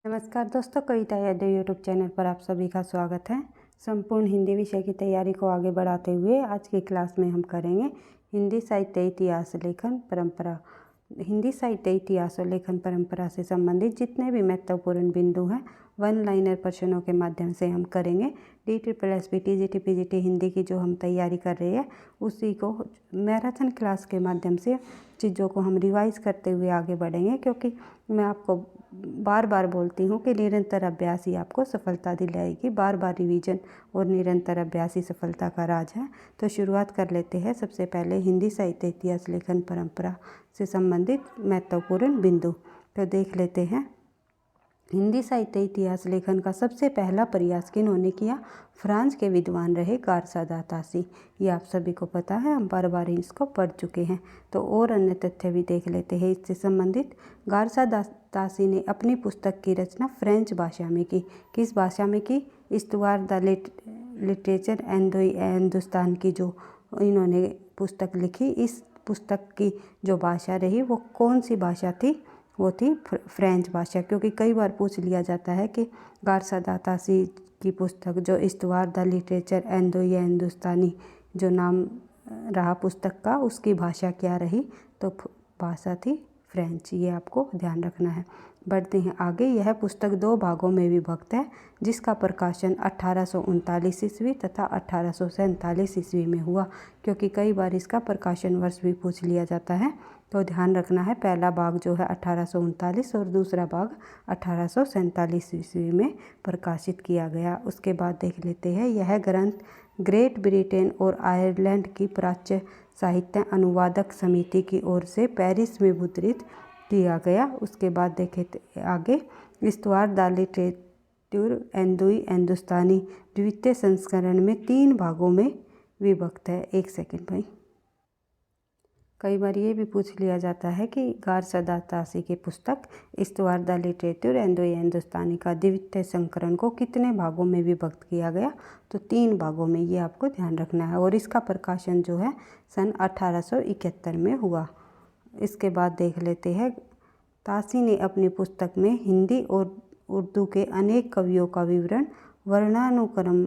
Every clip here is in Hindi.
नमस्कार दोस्तों, कविता यादव यूट्यूब चैनल पर आप सभी का स्वागत है। संपूर्ण हिंदी विषय की तैयारी को आगे बढ़ाते हुए आज की क्लास में हम करेंगे हिंदी साहित्य इतिहास लेखन परंपरा। हिंदी साहित्य इतिहास और लेखन परंपरा से संबंधित जितने भी महत्वपूर्ण बिंदु हैं वन लाइनर प्रश्नों के माध्यम से हम करेंगे। DSSB TGT PGT हिंदी की जो हम तैयारी कर रहे हैं उसी को मैराथन क्लास के माध्यम से चीज़ों को हम रिवाइज करते हुए आगे बढ़ेंगे, क्योंकि मैं आपको बार बार बोलती हूँ कि निरंतर अभ्यास ही आपको सफलता दिलाएगी। बार बार रिवीजन और निरंतर अभ्यास ही सफलता का राज है। तो शुरुआत कर लेते हैं। सबसे पहले हिंदी साहित्य इतिहास लेखन परंपरा से संबंधित महत्वपूर्ण बिंदु तो देख लेते हैं। हिंदी साहित्य इतिहास लेखन का सबसे पहला प्रयास किन्होंने किया? फ्रांस के विद्वान रहे गारसा तासी। ये आप सभी को पता है, हम बार बार इसको पढ़ चुके हैं। तो और अन्य तथ्य भी देख लेते हैं इससे संबंधित। गारसा तासी ने अपनी पुस्तक की रचना फ्रेंच भाषा में की। किस भाषा में की? इस्तवार द लिटरेचर एंड हिंदुस्तान की जो इन्होंने पुस्तक लिखी, इस पुस्तक की जो भाषा रही वो कौन सी भाषा थी? वो थी फ्रेंच भाषा। क्योंकि कई बार पूछ लिया जाता है कि गारसा तासी की पुस्तक जो इस्तवार द लिटरेचर एंड हिंदुस्तानी जो नाम रहा पुस्तक का, उसकी भाषा क्या रही? तो भाषा थी फ्रेंच। ये आपको ध्यान रखना है। बढ़ते हैं आगे। यह पुस्तक 2 भागों में विभक्त है, जिसका प्रकाशन 1839 ईस्वी तथा 1847 ईस्वी में हुआ। क्योंकि कई बार इसका प्रकाशन वर्ष भी पूछ लिया जाता है, तो ध्यान रखना है। पहला भाग जो है 1839 और दूसरा भाग 1847 ईस्वी में प्रकाशित किया गया। उसके बाद देख लेते हैं। यह ग्रंथ ग्रेट ब्रिटेन और आयरलैंड की प्राच्य साहित्य अनुवादक समिति की ओर से पेरिस में मुद्रित किया गया। उसके बाद देखें आगे। इस्तवार द लिटरेचर एंड हिंदुस्तानी द्वितीय संस्करण में 3 भागों में विभक्त है। एक सेकंड भाई। कई बार ये भी पूछ लिया जाता है कि गारसा तासी की पुस्तक इस्तवार द लिटरेचर एंड हिंदुस्तानी का द्वितीय संस्करण को कितने भागों में विभक्त किया गया? तो 3 भागों में। ये आपको ध्यान रखना है। और इसका प्रकाशन जो है सन 1871 में हुआ। इसके बाद देख लेते हैं। तासी ने अपनी पुस्तक में हिंदी और उर्दू के अनेक कवियों का विवरण वर्णानुक्रम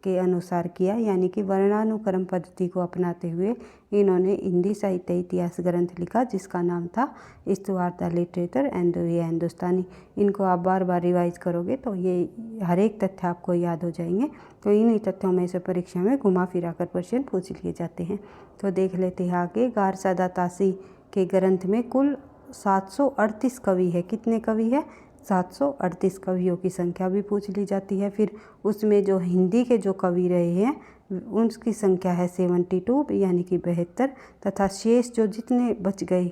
के अनुसार किया, यानी कि वर्णानुक्रम पद्धति को अपनाते हुए इन्होंने हिंदी साहित्य इतिहास ग्रंथ लिखा, जिसका नाम था इस्तवार द लिटरेचर एंड हिंदुस्तानी। इनको आप बार बार रिवाइज करोगे तो ये हर एक तथ्य आपको याद हो जाएंगे। तो इन्हीं तथ्यों में से परीक्षा में घुमा फिरा कर प्रश्न पूछ लिए जाते हैं। तो देख लेते हैं आगे। गारसा तासी के ग्रंथ में कुल 738 कवि है। कितने कवि है? 738 कवियों की संख्या भी पूछ ली जाती है। फिर उसमें जो हिंदी के जो कवि रहे हैं उनकी संख्या है 72, यानी कि 72, तथा शेष जो जितने बच गए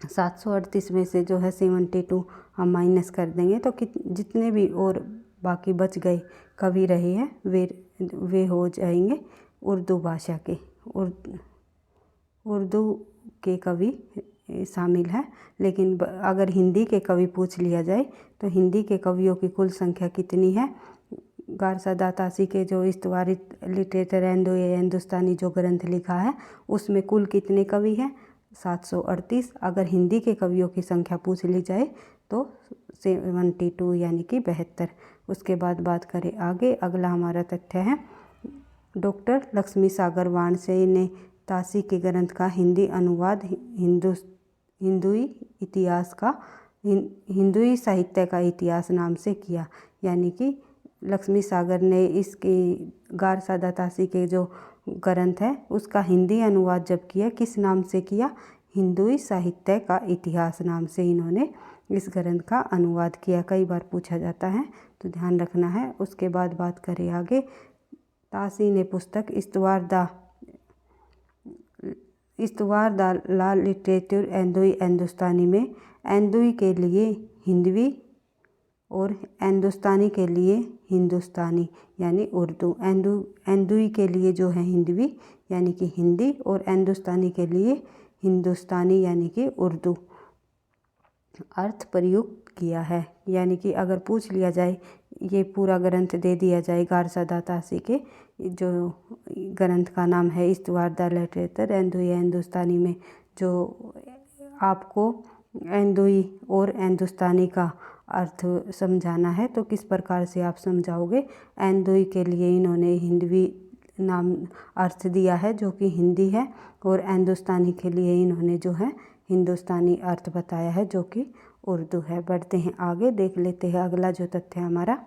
738 में से जो है 72 हम माइनस कर देंगे, तो जितने भी और बाकी बच गए कवि रहे हैं वे हो जाएंगे उर्दू भाषा के। उर्दू के कवि शामिल है। लेकिन अगर हिंदी के कवि पूछ लिया जाए तो हिंदी के कवियों की कुल संख्या कितनी है? गारसा तासी के जो इस्तवार लिटरेचर एंड हिंदुस्तानी जो ग्रंथ लिखा है उसमें कुल कितने कवि हैं? 738। अगर हिंदी के कवियों की संख्या पूछ ली जाए तो 72, यानी कि 72। उसके बाद बात करें आगे। अगला हमारा तथ्य है। डॉक्टर लक्ष्मी सागर वाणसे ने तासी के ग्रंथ का हिंदी अनुवाद हिंदुई साहित्य का इतिहास नाम से किया। यानी कि लक्ष्मी सागर ने इसके गारसा तासी के जो ग्रंथ है उसका हिंदी अनुवाद जब किया, किस नाम से किया? हिंदुई साहित्य का इतिहास नाम से इन्होंने इस ग्रंथ का अनुवाद किया। कई बार पूछा जाता है, तो ध्यान रखना है। उसके बाद बात करें आगे। तासी ने पुस्तक इस्तवार द ला लिटरेचर एंड हिंदुस्तानी में एंदुई के लिए हिंदवी और हिंदुस्तानी के लिए हिंदुस्तानी यानी उर्दू। एंदुई के लिए जो है हिंदवी यानी कि हिंदी, और हिंदुस्तानी के लिए हिंदुस्तानी यानी कि उर्दू अर्थ प्रयुक्त किया है। यानी कि अगर पूछ लिया जाए, ये पूरा ग्रंथ दे दिया जाए गारसा तासी के जो ग्रंथ का नाम है इस्तवार द लिटरेचर एंड हिंदुस्तानी में जो आपको एंदुई और हिंदुस्तानी का अर्थ समझाना है तो किस प्रकार से आप समझाओगे। एंदुई के लिए इन्होंने हिंदवी नाम अर्थ दिया है जो कि हिंदी है, और हिंदुस्तानी के लिए इन्होंने जो है हिंदुस्तानी अर्थ बताया है जो कि उर्दू है। बढ़ते हैं आगे, देख लेते हैं अगला जो तथ्य है हमारा।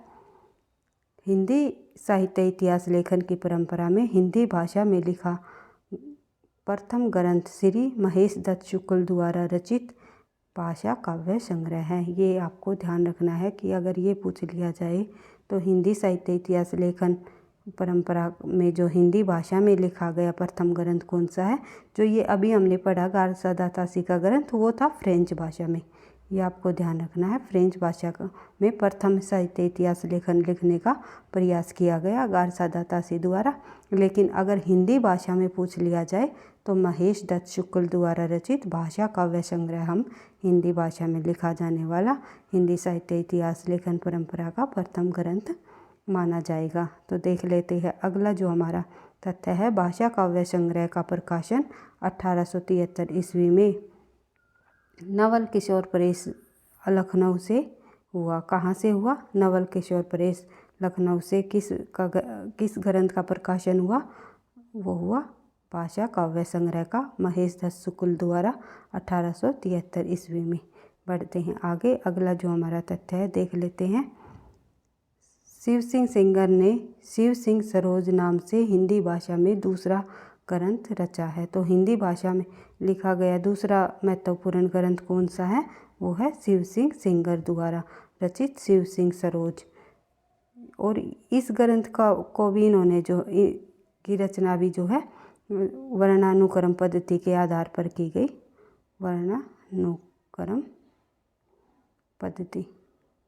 हिंदी साहित्य इतिहास लेखन की परंपरा में हिंदी भाषा में लिखा प्रथम ग्रंथ श्री महेश दत्त शुक्ल द्वारा रचित भाषा काव्य संग्रह है। ये आपको ध्यान रखना है कि अगर ये पूछ लिया जाए तो हिंदी साहित्य इतिहास लेखन परंपरा में जो हिंदी भाषा में लिखा गया प्रथम ग्रंथ कौन सा है। जो ये अभी हमने पढ़ा गारसा दा तासी का ग्रंथ, वो था फ्रेंच भाषा में। ये आपको ध्यान रखना है, फ्रेंच भाषा में प्रथम साहित्य इतिहास लेखन लिखने का प्रयास किया गया गारसा दा तासी द्वारा। लेकिन अगर हिंदी भाषा में पूछ लिया जाए तो महेश दत्त शुक्ल द्वारा रचित भाषा काव्य संग्रह हम हिंदी भाषा में लिखा जाने वाला हिंदी साहित्य इतिहास लेखन परंपरा का प्रथम ग्रंथ माना जाएगा। तो देख लेते हैं अगला जो हमारा तथ्य है। भाषा काव्य संग्रह का प्रकाशन 1873 ईस्वी में नवल किशोर प्रेस लखनऊ से हुआ। कहाँ से हुआ? नवल किशोर प्रेस लखनऊ से। किस ग्रंथ का प्रकाशन हुआ? वो हुआ भाषा काव्य संग्रह का महेश दत्त शुक्ल द्वारा 1873 ईस्वी में। बढ़ते हैं आगे, अगला जो हमारा तथ्य है देख लेते हैं। शिव सिंह सेंगर ने शिव सिंह सरोज नाम से हिंदी भाषा में दूसरा ग्रंथ रचा है। तो हिंदी भाषा में लिखा गया दूसरा महत्वपूर्ण ग्रंथ कौन सा है? वो है शिव सिंह सेंगर द्वारा रचित शिव सिंह सरोज। और इस ग्रंथ को भी इन्होंने जो की रचना भी जो है वर्णानुक्रम पद्धति के आधार पर की गई। वर्णानुक्रम पद्धति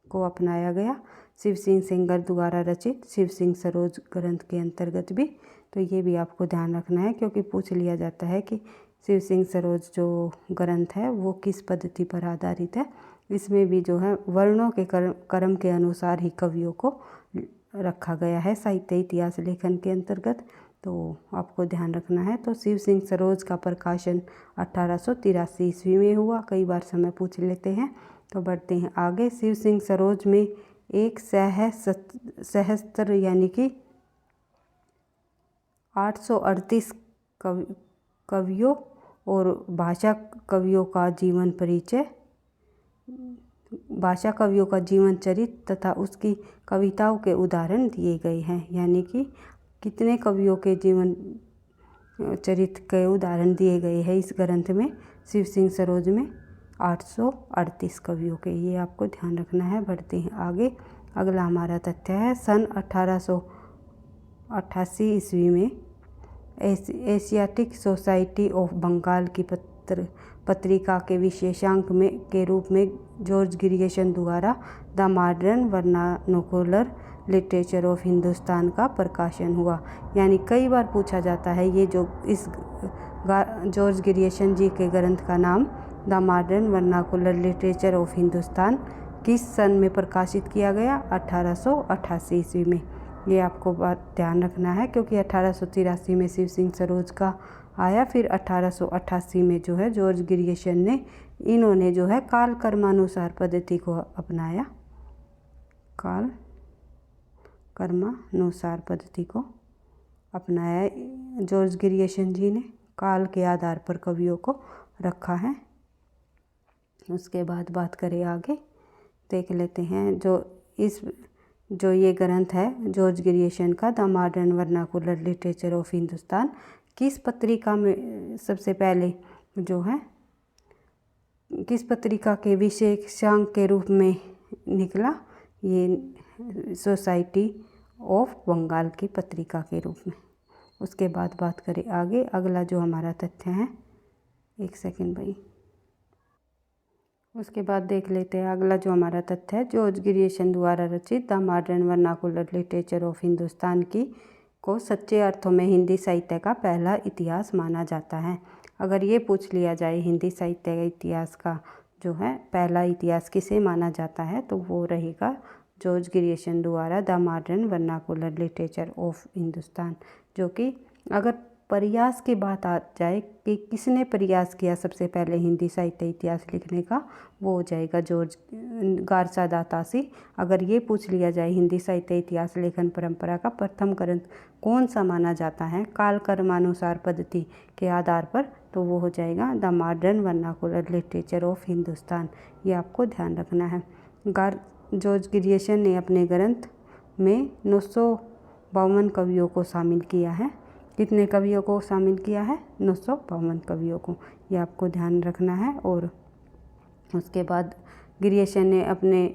को अपनाया गया शिव सिंह सेंगर द्वारा रचित शिव सिंह सरोज ग्रंथ के अंतर्गत भी। तो ये भी आपको ध्यान रखना है क्योंकि पूछ लिया जाता है कि शिव सिंह सरोज जो ग्रंथ है वो किस पद्धति पर आधारित है। इसमें भी जो है वर्णों के क्रम के अनुसार ही कवियों को रखा गया है साहित्य इतिहास लेखन के अंतर्गत। तो आपको ध्यान रखना है। तो शिव सिंह सरोज का प्रकाशन 1883 ईस्वी में हुआ। कई बार समय पूछ लेते हैं। तो बढ़ते हैं आगे। शिव सिंह सरोज में एक सहस्त्र यानी कि 838 कवियों और भाषा कवियों का जीवन परिचय, भाषा कवियों का जीवन चरित्र तथा उसकी कविताओं के उदाहरण दिए गए हैं। यानी कि कितने कवियों के जीवन चरित्र के उदाहरण दिए गए हैं इस ग्रंथ में? शिव सिंह सरोज में 838 कवियों के। ये आपको ध्यान रखना है। बढ़ते हैं आगे, अगला हमारा तथ्य है। सन 1888 ईस्वी में एशियाटिक सोसाइटी ऑफ बंगाल की पत्रिका के विशेषांक के रूप में जॉर्ज ग्रियर्सन द्वारा the modern vernacular literature of Hindustan का प्रकाशन हुआ। यानी कई बार पूछा जाता है ये जो इस जॉर्ज ग्रियर्सन जी के ग्रंथ का नाम the modern vernacular literature of Hindustan किस सन में प्रकाशित किया गया? 1888 ईस्वी में। ये आपको बात ध्यान रखना है क्योंकि 1883 में शिव सिंह सरोज का आया, फिर 1888 में जो है जॉर्ज ग्रियर्सन ने इन्होंने जो है काल कर्मानुसार पद्धति को अपनाया। काल कर्मानुसार पद्धति को अपनाया जॉर्ज ग्रियर्सन जी ने। काल के आधार पर कवियों को रखा है। उसके बाद बात करें आगे, देख लेते हैं जो ये ग्रंथ है जॉर्ज ग्रियर्सन का the modern vernacular literature of Hindustan किस पत्रिका में सबसे पहले जो है किस पत्रिका के विशेषांक के रूप में निकला? ये सोसाइटी ऑफ बंगाल की पत्रिका के रूप में। उसके बाद बात करें आगे, अगला जो हमारा तथ्य है, एक सेकंड भाई। उसके बाद देख लेते हैं अगला जो हमारा तथ्य है। जॉर्ज ग्रियर्सन द्वारा रचित the modern vernacular literature of Hindustan को सच्चे अर्थों में हिंदी साहित्य का पहला इतिहास माना जाता है। अगर ये पूछ लिया जाए हिंदी साहित्य का इतिहास का जो है पहला इतिहास किसे माना जाता है, तो वो रहेगा जॉर्ज ग्रियर्सन द्वारा the modern vernacular literature of Hindustan. जो कि अगर प्रयास की बात आ जाए कि किसने प्रयास किया सबसे पहले हिंदी साहित्य इतिहास लिखने का, वो हो जाएगा जॉर्ज गार्सा दा तासी। अगर ये पूछ लिया जाए हिंदी साहित्य इतिहास लेखन परंपरा का प्रथम ग्रंथ कौन सा माना जाता है काल कर्मानुसार पद्धति के आधार पर, तो वो हो जाएगा the modern vernacular literature of Hindustan. ये आपको ध्यान रखना है। जॉर्ज ग्रियर्सन ने अपने ग्रंथ में 952 कवियों को शामिल किया है। कितने कवियों को शामिल किया है? 952 कवियों को, ये आपको ध्यान रखना है। और उसके बाद ग्रियर्सन ने अपने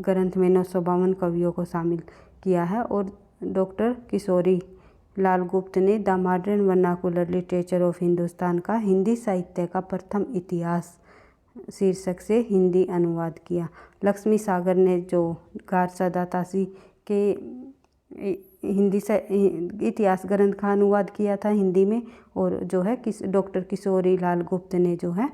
ग्रंथ में 952 कवियों को शामिल किया है। और डॉक्टर किशोरी लाल गुप्त ने the modern vernacular literature of Hindustan का हिंदी साहित्य का प्रथम इतिहास शीर्षक से हिंदी अनुवाद किया। लक्ष्मी सागर ने जो गार्सा दा तासी के हिंदी से इतिहास ग्रंथ का अनुवाद किया था हिंदी में, और जो है डॉक्टर किशोरी लाल गुप्त ने जो है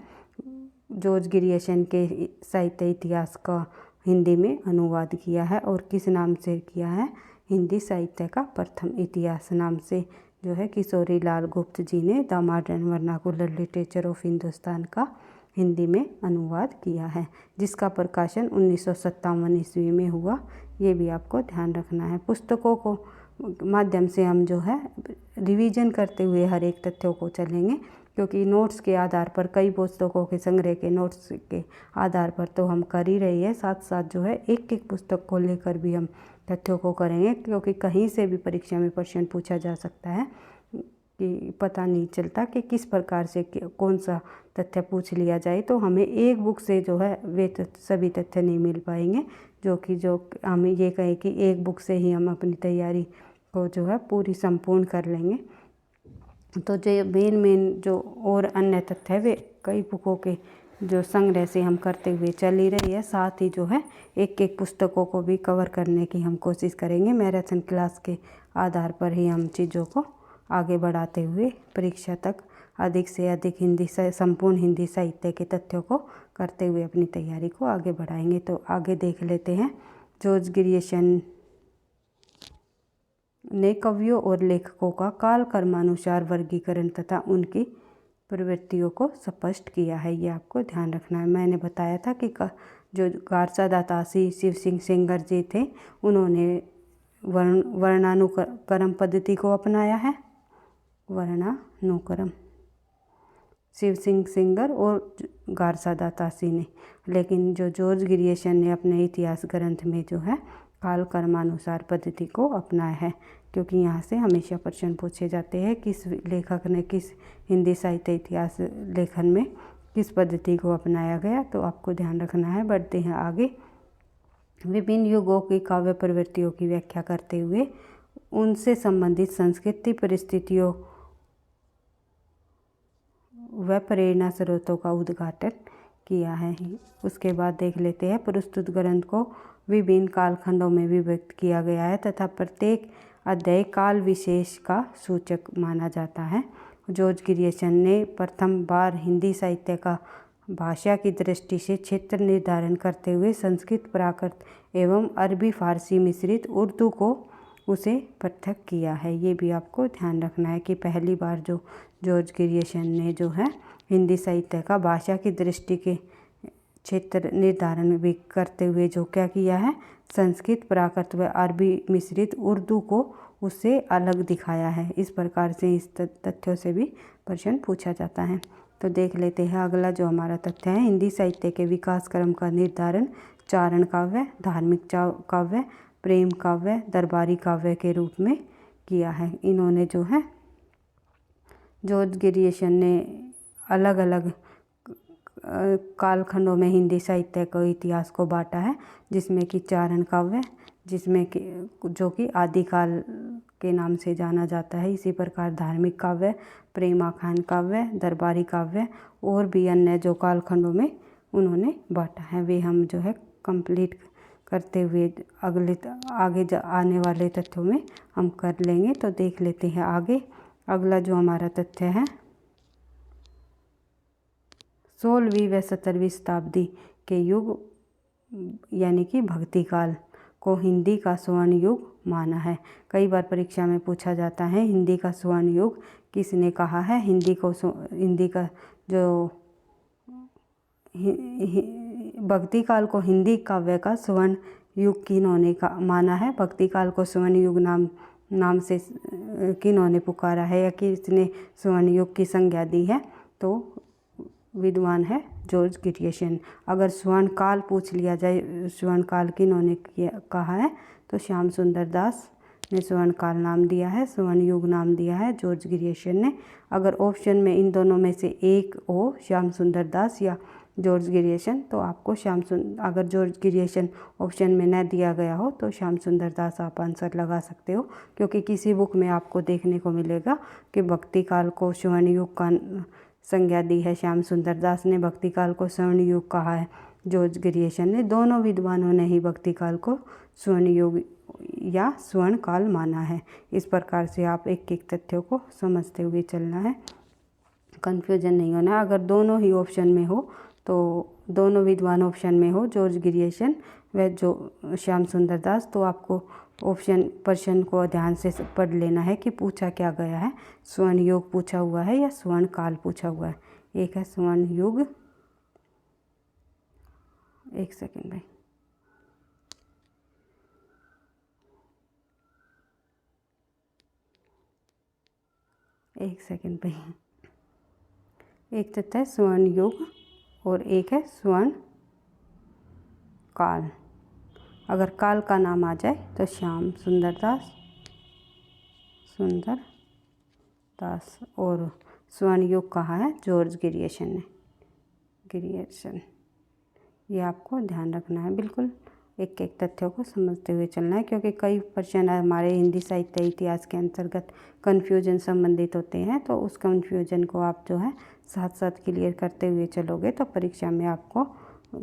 जॉर्ज ग्रियर्सन के साहित्य इतिहास का हिंदी में अनुवाद किया है। और किस नाम से किया है? हिंदी साहित्य का प्रथम इतिहास नाम से जो है किशोरी लाल गुप्त जी ने the modern vernacular literature of Hindustan का हिंदी में अनुवाद किया है, जिसका प्रकाशन 1957 ईस्वी में हुआ। ये भी आपको ध्यान रखना है। पुस्तकों को माध्यम से हम जो है रिवीजन करते हुए हर एक तथ्यों को चलेंगे, क्योंकि नोट्स के आधार पर कई पुस्तकों के संग्रह के नोट्स के आधार पर तो हम कर ही रही है, साथ साथ जो है एक एक पुस्तक को लेकर भी हम तथ्यों को करेंगे, क्योंकि कहीं से भी परीक्षा में प्रश्न पूछा जा सकता है कि पता नहीं चलता कि किस प्रकार से कौन सा तथ्य पूछ लिया जाए। तो हमें एक बुक से जो है वे सभी तथ्य नहीं मिल पाएंगे, जो हम ये कहें कि एक बुक से ही हम अपनी तैयारी को जो है पूरी संपूर्ण कर लेंगे। तो जो मेन जो और अन्य तथ्य है वे कई बुकों के जो संग्रह से हम करते हुए चल ही रही है। साथ ही जो है एक एक पुस्तकों को भी कवर करने की हम कोशिश करेंगे। मैराथन क्लास के आधार पर ही हम चीज़ों को आगे बढ़ाते हुए परीक्षा तक अधिक से अधिक संपूर्ण हिंदी साहित्य के तथ्यों को करते हुए अपनी तैयारी को आगे बढ़ाएंगे। तो आगे देख लेते हैं। जॉर्ज ग्रियर्सन ने कवियों और लेखकों का काल कर्मानुसार वर्गीकरण तथा उनकी प्रवृत्तियों को स्पष्ट किया है। ये आपको ध्यान रखना है। मैंने बताया था कि जो गार्सा दा तासी शिव सिंह सेंगर जी थे, उन्होंने वर्णानुक्रम पद्धति को अपनाया है। वर्णानुक्रम शिव सिंह सेंगर और गार्सा दा तासी ने। लेकिन जो जॉर्ज ग्रियर्सन ने अपने इतिहास ग्रंथ में जो है काल कर्मानुसार पद्धति को अपनाया है, क्योंकि यहाँ से हमेशा प्रश्न पूछे जाते हैं किस लेखक ने किस हिंदी साहित्य इतिहास लेखन में किस पद्धति को अपनाया गया। तो आपको ध्यान रखना है। बढ़ते हैं आगे। विभिन्न युगों की काव्य प्रवृत्तियों की व्याख्या करते हुए उनसे संबंधित संस्कृति परिस्थितियों व प्रेरणा स्रोतों का उद्घाटन किया है। उसके बाद देख लेते हैं। प्रस्तुत ग्रंथ को विभिन्न कालखंडों में विभक्त किया गया है तथा प्रत्येक अध्याय काल विशेष का सूचक माना जाता है। जॉर्ज ग्रियर्सन ने प्रथम बार हिंदी साहित्य का भाषा की दृष्टि से क्षेत्र निर्धारण करते हुए संस्कृत, प्राकृत एवं अरबी फारसी मिश्रित उर्दू को उसे पृथक किया है। ये भी आपको ध्यान रखना है कि पहली बार जो जॉर्ज ग्रियर्सन ने जो है हिंदी साहित्य का भाषा की दृष्टि के क्षेत्र निर्धारण भी करते हुए जो क्या किया है, संस्कृत, प्राकृत व अरबी मिश्रित उर्दू को उससे अलग दिखाया है। इस प्रकार से इस तथ्यों से भी प्रश्न पूछा जाता है। तो देख लेते हैं अगला जो हमारा तथ्य है। हिंदी साहित्य के विकास क्रम का निर्धारण चारण काव्य, धार्मिक काव्य, प्रेम काव्य, दरबारी काव्य के रूप में किया है। इन्होंने जो है जॉर्ज ग्रियर्सन ने अलग अलग कालखंडों में हिंदी साहित्य के इतिहास को बांटा है, जिसमें कि चारण काव्य, जिसमें कि जो कि आदिकाल के नाम से जाना जाता है। इसी प्रकार धार्मिक काव्य, प्रेम आख्यान काव्य, दरबारी काव्य और भी अन्य जो कालखंडों में उन्होंने बांटा है, वे हम जो है कंप्लीट करते हुए आगे आने वाले तथ्यों में हम कर लेंगे। तो देख लेते हैं आगे। अगला जो हमारा तथ्य है, 16वीं व 17वीं शताब्दी के युग यानी कि भक्ति काल को हिंदी का स्वर्ण युग माना है। कई बार परीक्षा में पूछा जाता है हिंदी का स्वर्ण युग किसने कहा है? हिंदी का जो भक्ति काल को हिंदी काव्य का स्वर्ण युग किन्होंने माना है? भक्ति काल को स्वर्ण युग नाम से किन्होंने पुकारा है या किसने स्वर्ण युग की संज्ञा दी है? तो विद्वान है जॉर्ज ग्रियर्सन। अगर स्वर्ण काल पूछ लिया जाए, स्वर्ण काल किन्होंने कहा है? तो श्याम सुंदर दास ने स्वर्ण काल नाम दिया है, स्वर्ण युग नाम दिया है जॉर्ज ग्रियर्सन ने। अगर ऑप्शन में इन दोनों में से एक हो, श्याम सुंदर दास या जॉर्ज ग्रियर्सन, तो आपको अगर जॉर्ज ग्रियर्सन ऑप्शन में न दिया गया हो तो श्याम सुंदर दास आप आंसर लगा सकते हो, क्योंकि किसी बुक में आपको देखने को मिलेगा कि भक्ति काल को स्वर्ण युग का संज्ञा दी है श्याम सुंदर दास ने, भक्ति काल को स्वर्ण युग कहा है जॉर्ज ग्रियर्सन ने। दोनों विद्वानों ने ही भक्ति काल को स्वर्ण युग या स्वर्ण काल माना है। इस प्रकार से आप एक एक तथ्यों को समझते हुए चलना है, कन्फ्यूजन नहीं होना। अगर दोनों ही ऑप्शन में हो, तो दोनों विद्वान ऑप्शन में हो, जॉर्ज ग्रियर्सन व जो श्याम सुंदर दास, तो आपको प्रश्न को ध्यान से पढ़ लेना है कि पूछा क्या गया है। स्वर्ण युग पूछा हुआ है या स्वर्ण काल पूछा हुआ है? एक है स्वर्ण युग, एक सेकंड भाई, एक सेकंड भाई, एक तथ्य है स्वर्ण युग और एक है स्वर्ण काल। अगर काल का नाम आ जाए तो श्याम सुंदर दास और स्वर्ण युग कहा है जॉर्ज ग्रियर्सन ने। ये आपको ध्यान रखना है, बिल्कुल एक एक तथ्यों को समझते हुए चलना है, क्योंकि कई प्रश्न हमारे हिंदी साहित्य इतिहास के अंतर्गत कन्फ्यूजन संबंधित होते हैं। तो उस कन्फ्यूजन को आप जो है साथ साथ क्लियर करते हुए चलोगे तो परीक्षा में आपको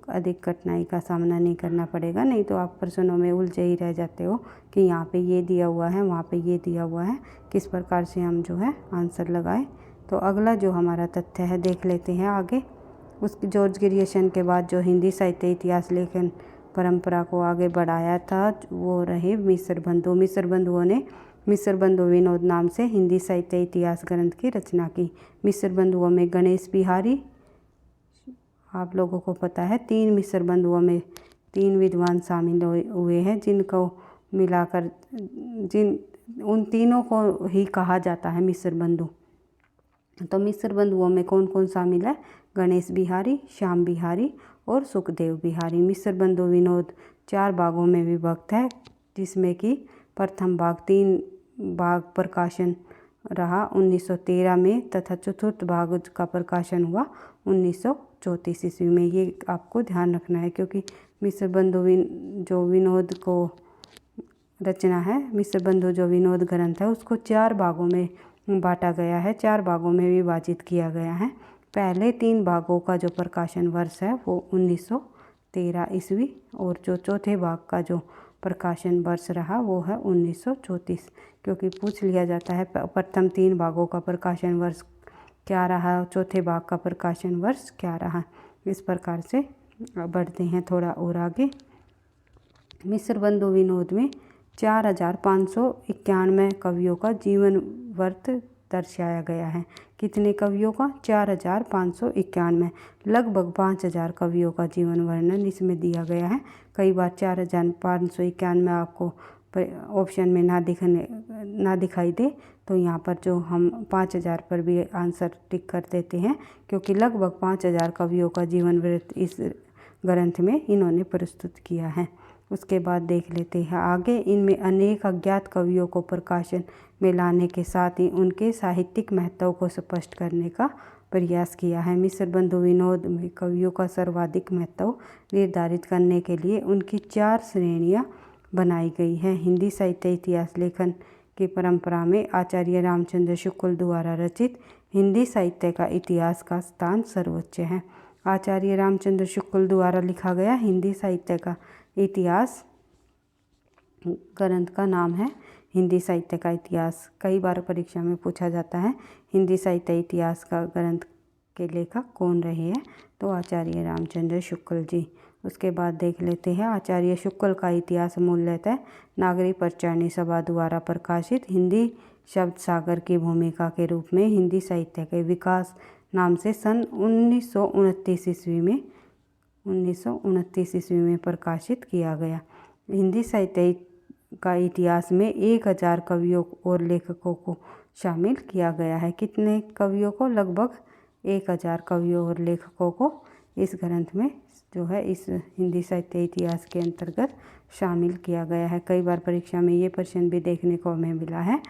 अधिक कठिनाई का सामना नहीं करना पड़ेगा। नहीं तो आप प्रश्नों में उलझे ही रह जाते हो कि यहाँ पे ये दिया हुआ है, वहाँ पे ये दिया हुआ है, किस प्रकार से हम जो है आंसर लगाएं। तो अगला जो हमारा तथ्य है देख लेते हैं आगे। उस जॉर्ज ग्रियर्सन के बाद जो हिंदी साहित्य इतिहास लेखन परंपरा को आगे बढ़ाया था वो रहे मिस्र बंधु। मिस्र बंधु विनोद नाम से हिंदी साहित्य इतिहास ग्रंथ की रचना की। मिस्र बंधुओं में गणेश बिहारी, आप लोगों को पता है, 3 मिस्र बंधुओं में 3 विद्वान शामिल हुए हैं, जिनको मिलाकर उन तीनों को ही कहा जाता है मिस्र बंधु। तो मिस्र बंधुओं में कौन कौन शामिल है? गणेश बिहारी, श्याम बिहारी और सुखदेव बिहारी। मिस्र बंधु विनोद 4 भागों में विभक्त है, जिसमें कि प्रथम भाग 3 भाग प्रकाशन रहा 1913 में तथा चतुर्थ भाग का प्रकाशन हुआ 1934 ईस्वी में। ये आपको ध्यान रखना है, क्योंकि मिस्र बंधु जो विनोद को रचना है, मिस्र बंधु जो विनोद ग्रंथ है, उसको 4 भागों में बांटा गया है, 4 भागों में विभाजित किया गया है। पहले 3 भागों का जो प्रकाशन वर्ष है वो 1913 ईस्वी, और जो चौथे भाग का जो प्रकाशन वर्ष रहा वो है 1934। क्योंकि पूछ लिया जाता है प्रथम 3 भागों का प्रकाशन वर्ष क्या रहा, चौथे भाग का प्रकाशन वर्ष क्या रहा। इस प्रकार से बढ़ते हैं थोड़ा और आगे। मिस्र बंधु विनोद में 4591 कवियों का जीवन वृत्त दर्शाया गया है। कितने कवियों का? 4591। लगभग 5000 कवियों का जीवन वर्णन इसमें दिया गया है। कई बार 4591 आपको ऑप्शन में ना दिखाई दे, तो यहाँ पर जो हम 5000 पर भी आंसर टिक कर देते हैं, क्योंकि लगभग 5000 कवियों का जीवन वृत्त इस ग्रंथ में इन्होंने प्रस्तुत किया है। उसके बाद देख लेते हैं आगे। इनमें अनेक अज्ञात कवियों को प्रकाशन में लाने के साथ ही उनके साहित्यिक महत्व को स्पष्ट करने का प्रयास किया है। मिस्र बंधु विनोद में कवियों का सर्वाधिक महत्व निर्धारित करने के लिए उनकी 4 श्रेणियां बनाई गई हैं। हिंदी साहित्य इतिहास लेखन की परंपरा में आचार्य रामचंद्र शुक्ल द्वारा रचित हिंदी साहित्य का इतिहास का स्थान सर्वोच्च है। आचार्य रामचंद्र शुक्ल द्वारा लिखा गया हिंदी साहित्य का इतिहास ग्रंथ का नाम है हिंदी साहित्य का इतिहास। कई बार परीक्षा में पूछा जाता है हिंदी साहित्य इतिहास का ग्रंथ के लेखक कौन रहे हैं, तो आचार्य रामचंद्र शुक्ल जी। उसके बाद देख लेते हैं आचार्य शुक्ल का इतिहास मूलतः नागरी प्रचारणी सभा द्वारा प्रकाशित हिंदी शब्द सागर की भूमिका के रूप में हिंदी साहित्य के विकास नाम से सन 1929 ईस्वी में प्रकाशित किया गया। हिंदी साहित्य का इतिहास में 1000 कवियों और लेखकों को शामिल किया गया है। कितने कवियों को? लगभग 1000 कवियों और लेखकों को इस ग्रंथ में जो है इस हिंदी साहित्य इतिहास के अंतर्गत शामिल किया गया है। कई बार परीक्षा में ये प्रश्न भी देखने को हमें मिला है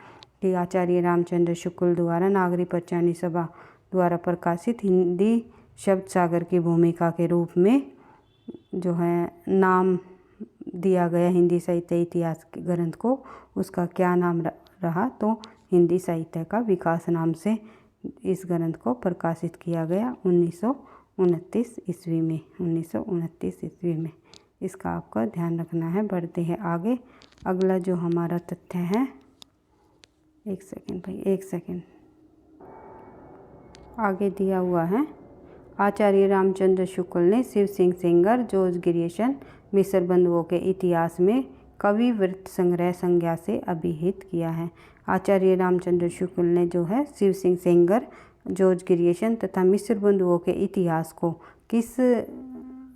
कि आचार्य रामचंद्र शुक्ल द्वारा नागरिक पंचानी सभा द्वारा प्रकाशित हिंदी शब्द सागर की भूमिका के रूप में जो है नाम दिया गया हिंदी साहित्य इतिहास के ग्रंथ को, उसका क्या नाम रहा? तो हिंदी साहित्य का विकास नाम से इस ग्रंथ को प्रकाशित किया गया 1929 ईस्वी में। इसका आपका ध्यान रखना है। बढ़ते हैं आगे। अगला जो हमारा तथ्य है, एक सेकंड आगे दिया हुआ है। आचार्य रामचंद्र शुक्ल ने शिव सिंह सेंगर, जॉर्ज ग्रियर्सन, मिस्र बंधुओं के इतिहास में कवि वृत्त संग्रह संज्ञा से अभिहित किया है। आचार्य रामचंद्र शुक्ल ने जो है शिव सिंह सेंगर, जॉर्ज ग्रियर्सन तथा मिस्र बंधुओं के इतिहास को किस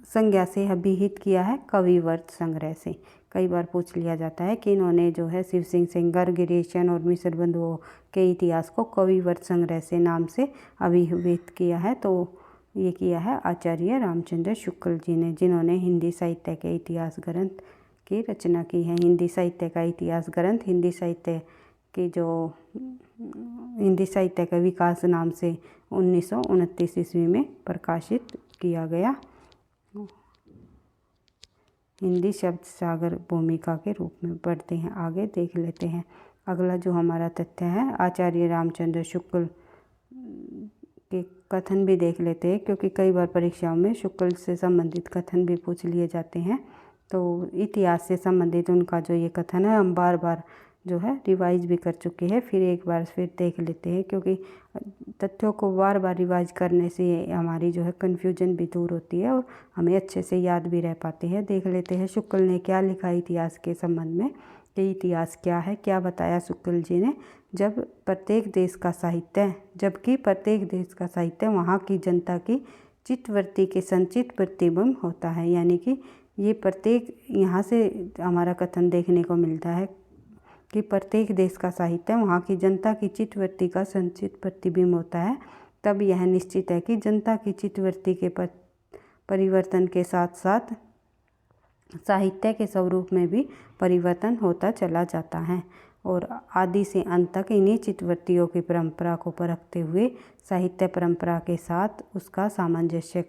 संज्ञा से अभिहित किया है? कवि वृत्त संग्रह से। कई बार पूछ लिया जाता है कि इन्होंने जो है शिव सिंह सेंगर, ग्रियर्सन और मिस्र बंधुओं के इतिहास को कवि वृत्त संग्रह से नाम से अभिहित किया है। तो ये किया है आचार्य रामचंद्र शुक्ल जी ने, जिन्होंने हिंदी साहित्य के इतिहास ग्रंथ की रचना की है। हिंदी साहित्य का इतिहास ग्रंथ हिंदी साहित्य के विकास नाम से 1929 ईस्वी में प्रकाशित किया गया हिंदी शब्द सागर भूमिका के रूप में। बढ़ते हैं आगे, देख लेते हैं अगला जो हमारा तथ्य है। आचार्य रामचंद्र शुक्ल के कथन भी देख लेते हैं, क्योंकि कई बार परीक्षाओं में शुक्ल से संबंधित कथन भी पूछ लिए जाते हैं। तो इतिहास से संबंधित उनका जो ये कथन है हम बार बार जो है रिवाइज भी कर चुके हैं, फिर एक बार फिर देख लेते हैं, क्योंकि तथ्यों को बार बार रिवाइज करने से हमारी जो है कन्फ्यूजन भी दूर होती है और हमें अच्छे से याद भी रह पाते हैं। देख लेते हैं शुक्ल ने क्या लिखा इतिहास के संबंध में, कि इतिहास क्या है, क्या बताया शुक्ल जी ने। जबकि प्रत्येक देश का साहित्य वहाँ की जनता की चित्तवृत्ति के संचित प्रतिबिंब होता है। यानी कि ये प्रत्येक, यहाँ से हमारा कथन देखने को मिलता है कि प्रत्येक देश का साहित्य वहाँ की जनता की चित्तवृत्ति का संचित प्रतिबिंब होता है। तब यह निश्चित है कि जनता की चित्तवृत्ति के परिवर्तन के साथ साथ साहित्य के स्वरूप में भी परिवर्तन होता चला जाता है, और आदि से अंत तक इन्हीं चित्तवृत्तियों की परंपरा को परखते हुए साहित्य परंपरा के साथ उसका सामंजस्य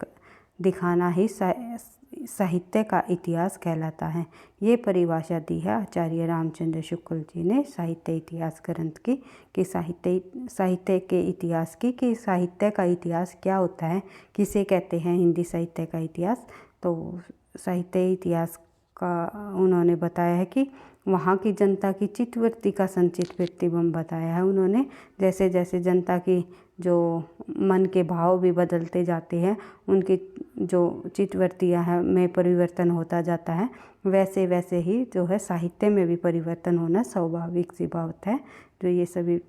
दिखाना ही साहित्य का इतिहास कहलाता है। ये परिभाषा दी है आचार्य रामचंद्र शुक्ल जी ने साहित्य इतिहास ग्रंथ की, कि साहित्य के इतिहास की, कि साहित्य का इतिहास क्या होता है, किसे कहते हैं हिंदी साहित्य का इतिहास। तो साहित्य इतिहास का उन्होंने बताया है कि वहाँ की जनता की चित्तवृत्ति का संचित प्रतिबिंब बताया है उन्होंने। जैसे जैसे जनता की जो मन के भाव भी बदलते जाते हैं, उनकी जो चित्तवृत्तियाँ हैं में परिवर्तन होता जाता है, वैसे वैसे ही जो है साहित्य में भी परिवर्तन होना स्वाभाविक सी बात है। जो ये सभी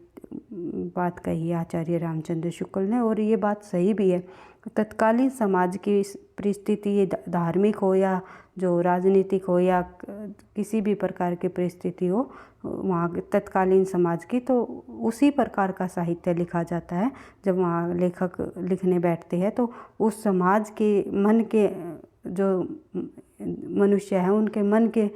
बात कही है आचार्य रामचंद्र शुक्ल ने, और ये बात सही भी है। तत्कालीन समाज की परिस्थिति, धार्मिक हो या जो राजनीतिक हो या किसी भी प्रकार की परिस्थिति हो वहाँ तत्कालीन समाज की, तो उसी प्रकार का साहित्य लिखा जाता है। जब वहाँ लेखक लिखने बैठते हैं तो उस समाज के मन के जो मनुष्य हैं उनके मन के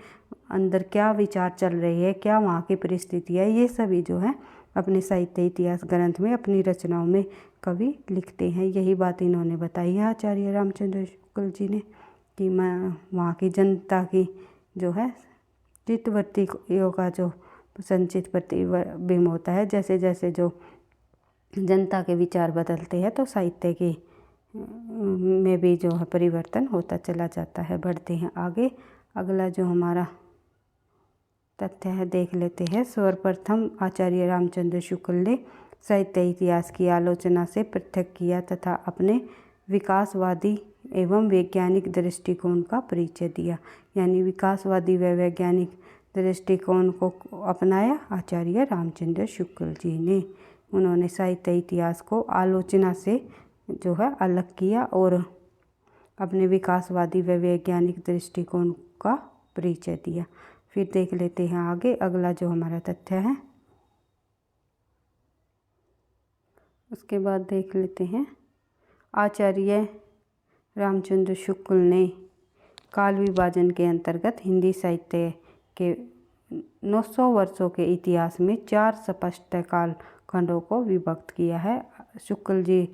अंदर क्या विचार चल रही है, क्या वहाँ की परिस्थिति है, ये सभी जो है अपने साहित्य इतिहास ग्रंथ में अपनी रचनाओं में कवि लिखते हैं। यही बात इन्होंने बताई है आचार्य रामचंद्र शुक्ल जी ने, कि मैं वहाँ की जनता की जो है चित्तवृत्तियों का जो संचित प्रतिबिंब होता है, जैसे जैसे जो जनता के विचार बदलते हैं तो साहित्य की में भी जो है परिवर्तन होता चला जाता है। बढ़ते हैं आगे। अगला जो हमारा तथ्य है देख लेते हैं। सर्वप्रथम आचार्य रामचंद्र शुक्ल ने साहित्य इतिहास की आलोचना से पृथक किया तथा अपने विकासवादी एवं वैज्ञानिक दृष्टिकोण का परिचय दिया। यानी विकासवादी व वैज्ञानिक दृष्टिकोण को अपनाया? आचार्य रामचंद्र शुक्ल जी ने। उन्होंने साहित्य इतिहास को आलोचना से जो है अलग किया और अपने विकासवादी व वैज्ञानिक दृष्टिकोण का परिचय दिया। फिर देख लेते हैं आगे अगला जो हमारा तथ्य है। उसके बाद देख लेते हैं आचार्य रामचंद्र शुक्ल ने काल विभाजन के अंतर्गत हिंदी साहित्य के 900 वर्षों के इतिहास में 4 स्पष्ट काल खंडों को विभक्त किया है। शुक्ल जी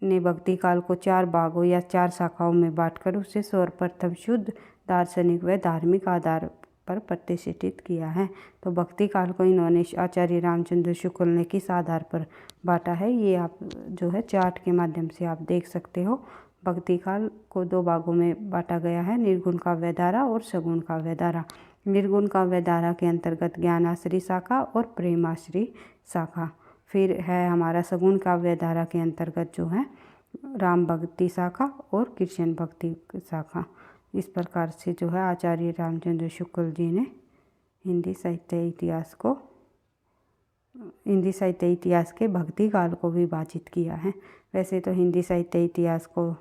ने भक्ति काल को 4 भागों या 4 शाखाओं में बांटकर उसे सर्वप्रथम शुद्ध दार्शनिक व धार्मिक आधार पर प्रतिष्ठित किया है। तो भक्ति काल को इन्होंने आचार्य रामचंद्र शुक्ल ने किस आधार पर बांटा है, ये आप जो है चार्ट के माध्यम से आप देख सकते हो। भक्ति काल को 2 भागों में बांटा गया है, निर्गुण काव्य धारा और सगुण काव्य धारा। निर्गुण काव्य धारा के अंतर्गत ज्ञानाश्री शाखा और प्रेमाश्री शाखा। फिर है हमारा सगुण काव्य धारा के अंतर्गत जो है राम भक्ति शाखा और कृष्ण भक्ति शाखा। इस प्रकार से जो है आचार्य रामचंद्र शुक्ल जी ने हिंदी साहित्य इतिहास के भक्ति काल को विभाजित किया है। वैसे तो हिंदी साहित्य इतिहास को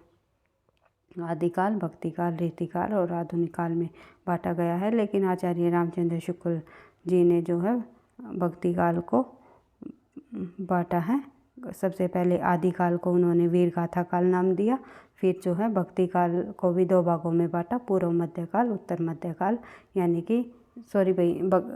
आदिकाल, भक्ति काल, रीतिकाल और आधुनिक काल में बांटा गया है, लेकिन आचार्य रामचंद्र शुक्ल जी ने जो है भक्ति काल को बांटा है। सबसे पहले आदिकाल को उन्होंने वीर गाथा काल नाम दिया। फिर जो है भक्ति काल को भी 2 भागों में बांटा, पूर्व मध्यकाल, उत्तर मध्यकाल, यानी कि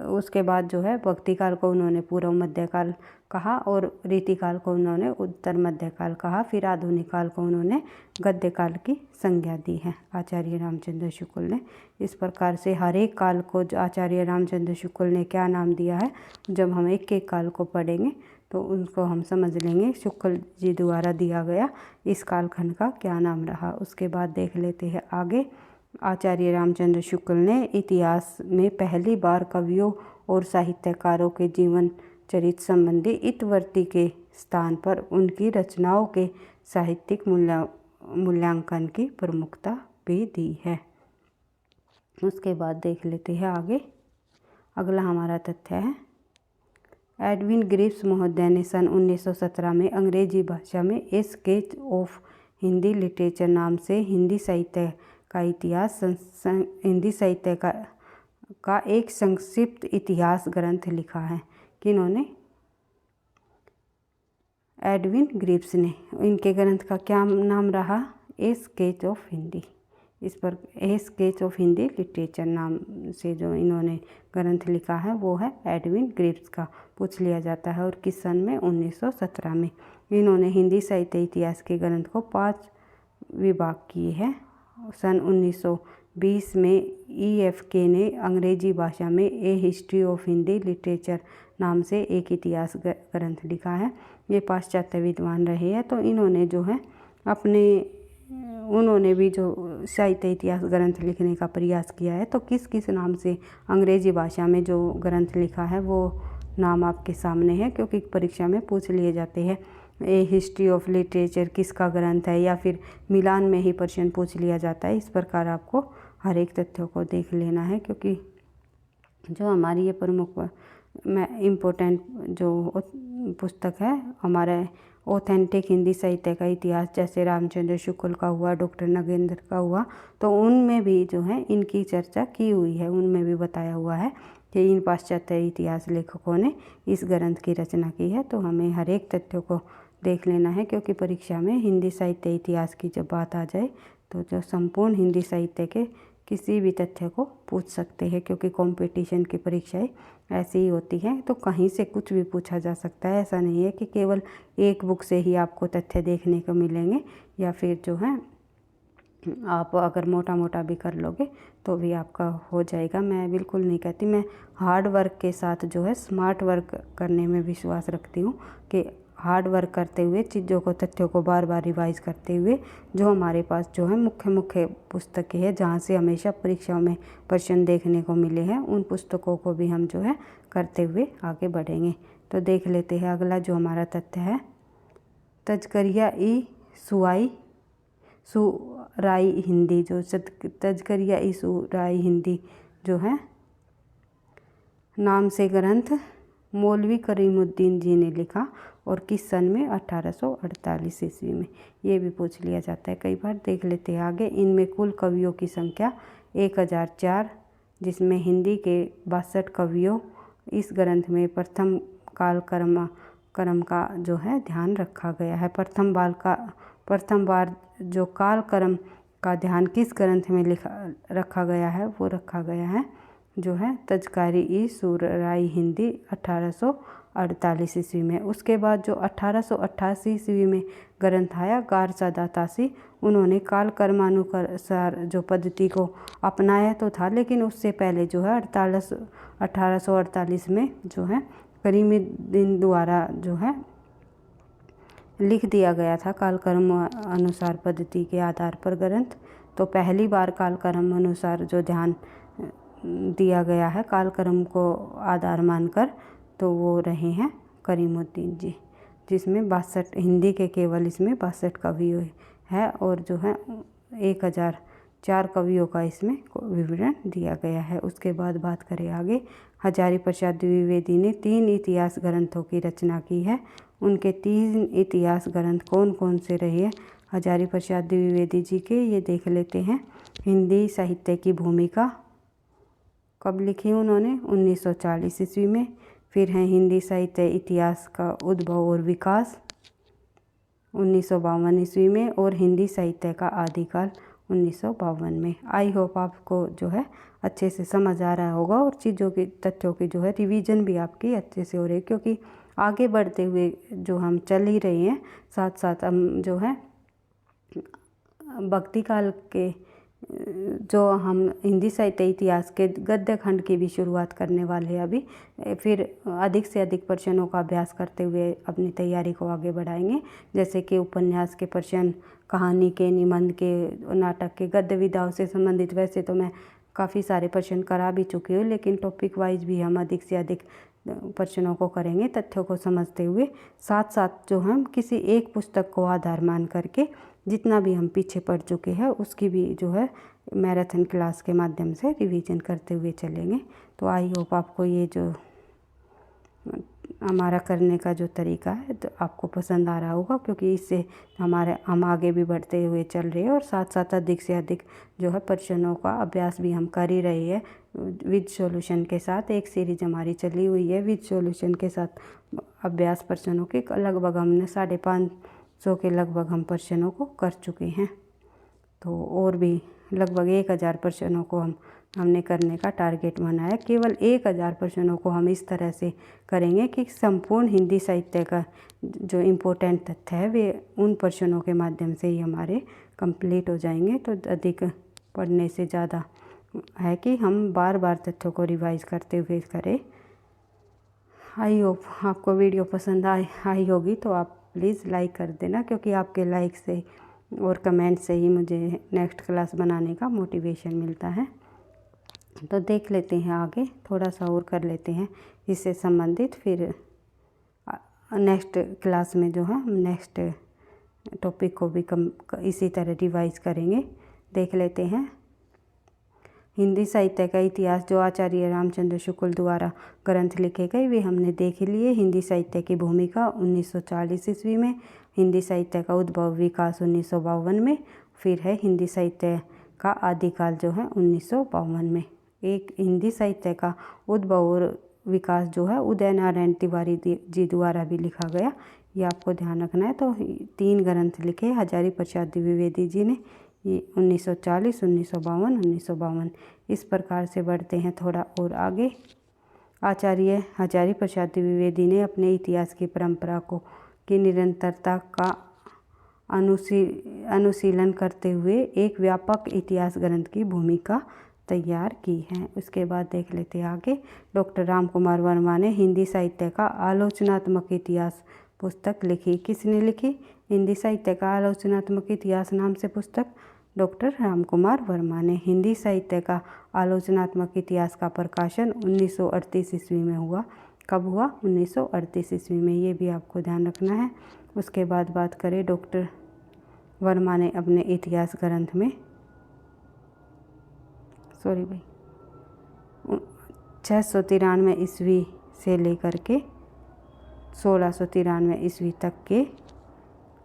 उसके बाद जो है भक्ति काल को उन्होंने पूर्व मध्यकाल कहा और रीतिकाल को उन्होंने उत्तर मध्यकाल कहा। फिर आधुनिक काल को उन्होंने गद्य काल की संज्ञा दी है आचार्य रामचंद्र शुक्ल ने। इस प्रकार से हर एक काल को आचार्य रामचंद्र शुक्ल ने क्या नाम दिया है, जब हम एक एक काल को पढ़ेंगे तो उनको हम समझ लेंगे शुक्ल जी द्वारा दिया गया इस कालखंड का क्या नाम रहा। उसके बाद देख लेते हैं आगे। आचार्य रामचंद्र शुक्ल ने इतिहास में पहली बार कवियों और साहित्यकारों के जीवन चरित्र संबंधी इतवर्ती के स्थान पर उनकी रचनाओं के साहित्यिक मूल्यांकन की प्रमुखता भी दी है। उसके बाद देख लेते हैं आगे। अगला हमारा तथ्य है एडविन ग्रिप्स महोदय ने सन 1917 में अंग्रेजी भाषा में ए स्केच ऑफ हिंदी लिटरेचर नाम से हिंदी साहित्य का इतिहास हिंदी साहित्य का एक संक्षिप्त इतिहास ग्रंथ लिखा है। किन्होंने? एडविन ग्रिप्स ने। इनके ग्रंथ का क्या नाम रहा? ए स्केच ऑफ हिंदी। इस पर ए स्केच ऑफ हिंदी लिटरेचर नाम से जो इन्होंने ग्रंथ लिखा है वो है एडविन ग्रिप्स का। पूछ लिया जाता है और किस सन में? 1917 में। इन्होंने हिंदी साहित्य इतिहास के ग्रंथ को 5 विभाग किए हैं। सन 1920 में EFK ने अंग्रेजी भाषा में ए हिस्ट्री ऑफ हिंदी लिटरेचर नाम से एक इतिहास ग्रंथ लिखा है। ये पाश्चात्य विद्वान रहे हैं, तो इन्होंने जो है उन्होंने भी जो साहित्य इतिहास ग्रंथ लिखने का प्रयास किया है। तो किस किस नाम से अंग्रेजी भाषा में जो ग्रंथ लिखा है वो नाम आपके सामने है, क्योंकि परीक्षा में पूछ लिए जाते हैं। ए हिस्ट्री ऑफ लिटरेचर किसका ग्रंथ है, या फिर मिलान में ही प्रश्न पूछ लिया जाता है। इस प्रकार आपको हर एक तथ्यों को देख लेना है, क्योंकि जो हमारी ये प्रमुख इम्पोर्टेंट जो पुस्तक है हमारे ऑथेंटिक हिंदी साहित्य का इतिहास, जैसे रामचंद्र शुक्ल का हुआ, डॉक्टर नगेंद्र का हुआ, तो उनमें भी जो है इनकी चर्चा की हुई है। उनमें भी बताया हुआ है कि इन पाश्चात्य इतिहास लेखकों ने इस ग्रंथ की रचना की है। तो हमें हर एक तथ्यों को देख लेना है, क्योंकि परीक्षा में हिंदी साहित्य इतिहास की जब बात आ जाए तो जो संपूर्ण हिंदी साहित्य के किसी भी तथ्य को पूछ सकते हैं, क्योंकि कंपटीशन की परीक्षाएं ऐसी ही होती हैं। तो कहीं से कुछ भी पूछा जा सकता है। ऐसा नहीं है कि केवल एक बुक से ही आपको तथ्य देखने को मिलेंगे, या फिर जो है आप अगर मोटा मोटा भी कर लोगे तो भी आपका हो जाएगा। मैं बिल्कुल नहीं कहती, मैं हार्ड वर्क के साथ जो है स्मार्ट वर्क करने में विश्वास रखती हूँ कि हार्ड वर्क करते हुए चीज़ों को, तथ्यों को बार बार रिवाइज करते हुए जो हमारे पास जो है मुख्य पुस्तकें हैं जहाँ से हमेशा परीक्षाओं में प्रश्न देखने को मिले हैं, उन पुस्तकों को भी हम जो है करते हुए आगे बढ़ेंगे। तो देख लेते हैं अगला जो हमारा तथ्य है। तजकरिया ई सुराई हिंदी, जो तजकरिया ई सुराई हिंदी जो है नाम से ग्रंथ मौलवी करीमुद्दीन जी ने लिखा और किस सन में? 1848 ईस्वी में। ये भी पूछ लिया जाता है कई बार। देख लेते हैं आगे। इनमें कुल कवियों की संख्या 1004, जिसमें हिंदी के 62 कवियों। इस ग्रंथ में प्रथम काल क्रम का जो है ध्यान रखा गया है। प्रथम बार जो काल क्रम का ध्यान किस ग्रंथ में रखा गया है? वो रखा गया है जो है तज़किरा-ए-शुअरा हिंदी 1848 ईस्वी में। उसके बाद जो 1888 ईस्वी में ग्रंथ आया गारसादा तासी, उन्होंने काल क्रमानुसार जो पद्धति को अपनाया तो था, लेकिन उससे पहले जो है 1848 में जो है करीमुद्दीन द्वारा जो है लिख दिया गया था कालक्रम अनुसार पद्धति के आधार पर ग्रंथ। तो पहली बार कालक्रम अनुसार जो ध्यान दिया गया है कालक्रम को आधार मानकर, तो वो रहे हैं करीमुद्दीन जी, जिसमें 62 हिंदी के केवल इसमें 62 कवि है और जो है 1004 कवियों का इसमें विवरण दिया गया है। उसके बाद बात करें आगे। हजारी प्रसाद द्विवेदी ने 3 इतिहास ग्रंथों की रचना की है। उनके 3 इतिहास ग्रंथ कौन कौन से रहे हैं हजारी प्रसाद द्विवेदी जी के? ये देख लेते हैं। हिंदी साहित्य की भूमिका कब लिखी उन्होंने? 1940 ईस्वी में। फिर है हिंदी साहित्य इतिहास का उद्भव और विकास 1952 ईस्वी में। और हिंदी साहित्य का आदिकाल 1952 में। आई होप आपको जो है अच्छे से समझ आ रहा होगा और चीज़ों की तथ्यों की जो है रिवीजन भी आपकी अच्छे से हो रही है, क्योंकि आगे बढ़ते हुए जो हम चल ही रहे हैं, साथ साथ हम जो है भक्ति काल के जो हम हिंदी साहित्य इतिहास के गद्य खंड की भी शुरुआत करने वाले हैं अभी। फिर अधिक से अधिक प्रश्नों का अभ्यास करते हुए अपनी तैयारी को आगे बढ़ाएंगे, जैसे कि उपन्यास के प्रश्न, कहानी के, निबंध के, नाटक के, गद्य विधाओं से संबंधित। वैसे तो मैं काफ़ी सारे प्रश्न करा भी चुकी हूँ, लेकिन टॉपिक वाइज भी हम अधिक से अधिक प्रश्नों को करेंगे तथ्यों को समझते हुए। साथ साथ जो हम किसी एक पुस्तक को आधार मान करके जितना भी हम पीछे पढ़ चुके हैं उसकी भी जो है मैराथन क्लास के माध्यम से रिवीजन करते हुए चलेंगे। तो आई होप आपको ये जो हमारा करने का जो तरीका है तो आपको पसंद आ रहा होगा, क्योंकि इससे हम आगे भी बढ़ते हुए चल रहे हैं और साथ साथ अधिक से अधिक जो है प्रश्नों का अभ्यास भी हम कर ही रहे हैं विद सॉल्यूशन के साथ। एक सीरीज हमारी चली हुई है विद सॉल्यूशन के साथ अभ्यास प्रश्नों के। लगभग हमने 550 के लगभग हम प्रश्नों को कर चुके हैं। तो और भी लगभग 1000 प्रश्नों को हमने करने का टारगेट बनाया। केवल 1000 प्रश्नों को हम इस तरह से करेंगे कि संपूर्ण हिंदी साहित्य का जो इम्पोर्टेंट तथ्य है वे उन प्रश्नों के माध्यम से ही हमारे कंप्लीट हो जाएंगे। तो अधिक पढ़ने से ज़्यादा है कि हम बार बार तथ्यों को रिवाइज करते हुए करें। आई होप आपको वीडियो पसंद आई होगी, तो आप प्लीज़ लाइक कर देना, क्योंकि आपके लाइक से और कमेंट से ही मुझे नेक्स्ट क्लास बनाने का मोटिवेशन मिलता है। तो देख लेते हैं आगे, थोड़ा सा और कर लेते हैं इससे संबंधित। फिर नेक्स्ट क्लास में जो है हम नेक्स्ट टॉपिक को भी इसी तरह रिवाइज करेंगे। देख लेते हैं हिंदी साहित्य का इतिहास जो आचार्य रामचंद्र शुक्ल द्वारा ग्रंथ लिखे गए वे हमने देख लिए। हिंदी साहित्य की भूमिका 1940 ईस्वी में। हिंदी साहित्य का उद्भव विकास 1952 में। फिर है हिंदी साहित्य का आदिकाल जो है 1952 में। एक हिंदी साहित्य का उद्भव और विकास जो है उदय नारायण तिवारी जी द्वारा भी लिखा गया, ये आपको ध्यान रखना है। तो 3 ग्रंथ लिखे हजारी प्रसाद द्विवेदी जी ने, ये 1940, 1952, 1952। इस प्रकार से बढ़ते हैं थोड़ा और आगे। आचार्य हजारी प्रसाद द्विवेदी ने अपने इतिहास की परंपरा की निरंतरता का अनुशीलन करते हुए एक व्यापक इतिहास ग्रंथ की भूमिका तैयार की है। उसके बाद देख लेते हैं आगे। डॉक्टर राम कुमार वर्मा ने हिंदी साहित्य का आलोचनात्मक इतिहास पुस्तक लिखी। किसने लिखी? हिंदी साहित्य का आलोचनात्मक इतिहास नाम से पुस्तक डॉक्टर राम कुमार वर्मा ने। हिंदी साहित्य का आलोचनात्मक इतिहास का प्रकाशन 1938 ईस्वी में हुआ। कब हुआ? 1938 ईस्वी में, ये भी आपको ध्यान रखना है। उसके बाद बात करें, डॉक्टर वर्मा ने अपने इतिहास ग्रंथ में 693 ईस्वी से लेकर के 1693 ईस्वी तक के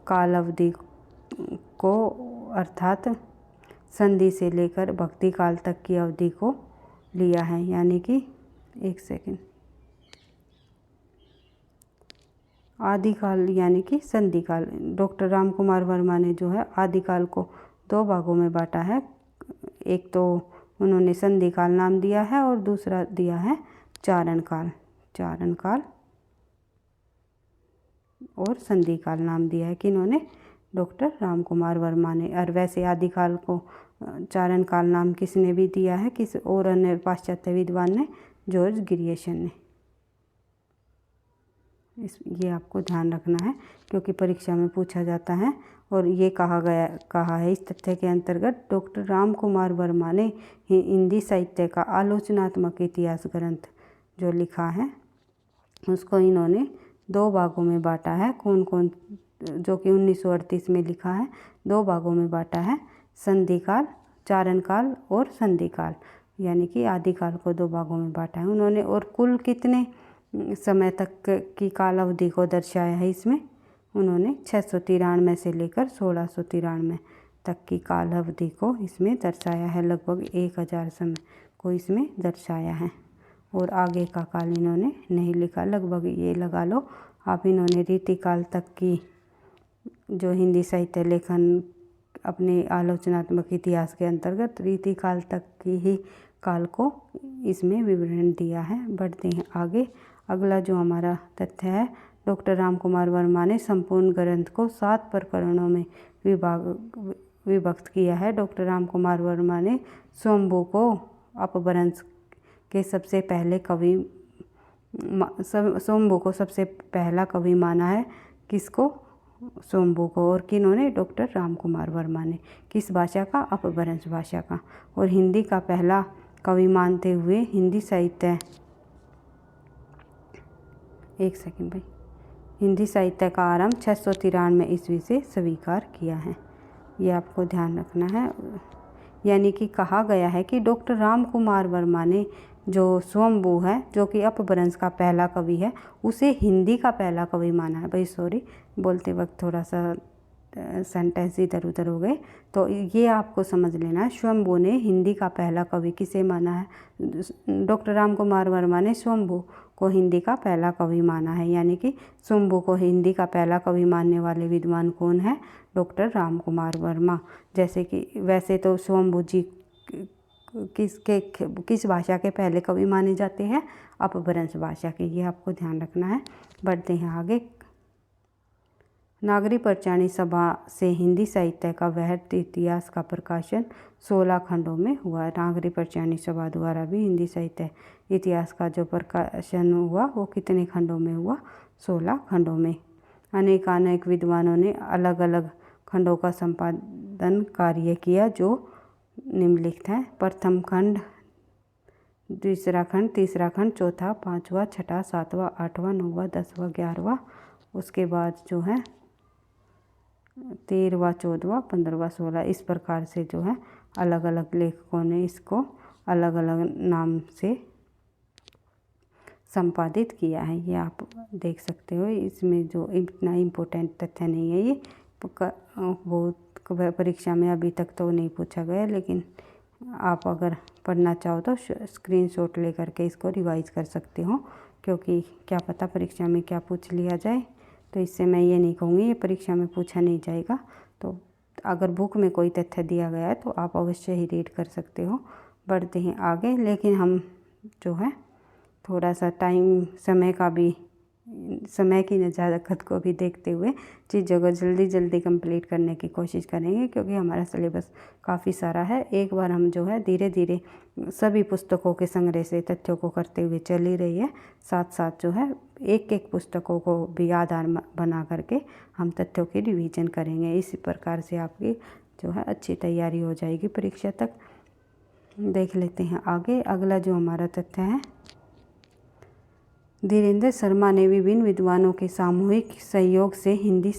काल अवधि को अर्थात संधि से लेकर भक्ति काल तक की अवधि को लिया है। यानी कि एक सेकंड, आदिकाल यानी कि संधि काल। डॉक्टर रामकुमार वर्मा ने जो है आदिकाल को 2 भागों में बांटा है। एक तो उन्होंने संधि काल नाम दिया है और दूसरा दिया है चारण काल। चारण काल और संधि काल नाम दिया है कि इन्होंने डॉक्टर रामकुमार वर्मा ने। और वैसे आदिकाल को चारण काल नाम किसने भी दिया है, किस और अन्य पाश्चात्य विद्वान ने, जॉर्ज ग्रियर्सन ने। ये आपको ध्यान रखना है क्योंकि परीक्षा में पूछा जाता है। और ये कहा है इस तथ्य के अंतर्गत डॉक्टर रामकुमार वर्मा ने हिंदी साहित्य का आलोचनात्मक इतिहास ग्रंथ जो लिखा है उसको इन्होंने 2 भागों में बांटा है। कौन कौन, जो कि 1938 में लिखा है। 2 भागों में बांटा है, संधि काल, चारण काल और संधि काल, यानी कि आदिकाल को 2 भागों में बांटा है उन्होंने। और कुल कितने समय तक की काल अवधि को दर्शाया है इसमें, उन्होंने 693 से लेकर 1693 तक की काल अवधि को इसमें दर्शाया है। लगभग 1000 समय को इसमें दर्शाया है। और आगे का काल इन्होंने नहीं लिखा। लगभग ये लगा लो आप, इन्होंने रीतिकाल तक की जो हिंदी साहित्य लेखन अपने आलोचनात्मक इतिहास के अंतर्गत रीतिकाल तक की ही काल को इसमें विवरण दिया है। बढ़ते हैं आगे। अगला जो हमारा तथ्य है, डॉक्टर रामकुमार वर्मा ने संपूर्ण ग्रंथ को 7 प्रकरणों में विभक्त किया है। डॉक्टर रामकुमार वर्मा ने स्वयंभू को अपभ्रंश के सबसे पहले कवि, स्वयंभू को सबसे पहला कवि माना है। किसको? स्वयंभू को। और किन्होंने? डॉक्टर रामकुमार वर्मा ने। किस भाषा का? अपभ्रंश भाषा का। और हिंदी का पहला कवि मानते हुए हिंदी साहित्य, एक सेकंड भाई, हिंदी साहित्य का आरंभ 693 ईस्वी से स्वीकार किया है। ये आपको ध्यान रखना है। यानी कि कहा गया है कि डॉक्टर रामकुमार वर्मा ने जो स्वयंभू है, जो कि अपभ्रंश का पहला कवि है, उसे हिंदी का पहला कवि माना है। भाई सॉरी, बोलते वक्त थोड़ा सा सेंटेंस इधर उधर हो गए, तो ये आपको समझ लेना है। स्वयंभू ने हिंदी का पहला कवि किसे माना है? डॉक्टर रामकुमार वर्मा ने स्वयंभू को हिंदी का पहला कवि माना है। यानी कि स्वयंभू को हिंदी का पहला कवि मानने वाले विद्वान कौन है? डॉक्टर रामकुमार वर्मा। जैसे कि वैसे तो स्वयंभू जी किस भाषा के पहले कवि माने जाते हैं? अपभ्रंश भाषा के। ये आपको ध्यान रखना है। बढ़ते हैं आगे। नागरी पंचाणी सभा से हिंदी साहित्य का वृहद इतिहास का प्रकाशन 16 खंडों में हुआ। नागरी पंचाणी सभा द्वारा भी हिंदी साहित्य इतिहास का जो प्रकाशन हुआ वो कितने खंडों में हुआ? 16 खंडों में। अनेक विद्वानों ने अलग अलग खंडों का संपादन कार्य किया जो निम्नलिखित है। प्रथम खंड, दूसरा खंड, तीसरा खंड, चौथा, 5वां, 6वां, 7वां, 8वां, 9वां, 10वां, 11वां, उसके बाद जो है 13वां, 14वां, 15वां, 16, इस प्रकार से जो है अलग अलग लेखकों ने इसको अलग अलग नाम से संपादित किया है। ये आप देख सकते हो। इसमें जो इतना इम्पोर्टेंट तथ्य नहीं है, ये बहुत परीक्षा में अभी तक तो नहीं पूछा गया, लेकिन आप अगर पढ़ना चाहो तो स्क्रीनशॉट लेकर के इसको रिवाइज कर सकते हो, क्योंकि क्या पता परीक्षा में क्या पूछ लिया जाए। तो इससे मैं ये नहीं कहूँगी ये परीक्षा में पूछा नहीं जाएगा। तो अगर बुक में कोई तथ्य दिया गया है तो आप अवश्य ही रीड कर सकते हो। बढ़ते हैं आगे। लेकिन हम जो है थोड़ा सा समय की नज़ाकत को भी देखते हुए चीज़ों को जल्दी कंप्लीट करने की कोशिश करेंगे, क्योंकि हमारा सिलेबस काफ़ी सारा है। एक बार हम जो है धीरे धीरे सभी पुस्तकों के संग्रह से तथ्यों को करते हुए चल ही रही है। साथ साथ जो है एक पुस्तकों को भी आधार बना करके हम तथ्यों की रिवीजन करेंगे। इसी प्रकार से आपकी जो है अच्छी तैयारी हो जाएगी परीक्षा तक। देख लेते हैं आगे। अगला जो हमारा तथ्य है, धीरेन्द्र शर्मा ने विभिन्न विद्वानों के सामूहिक सहयोग से हिंदी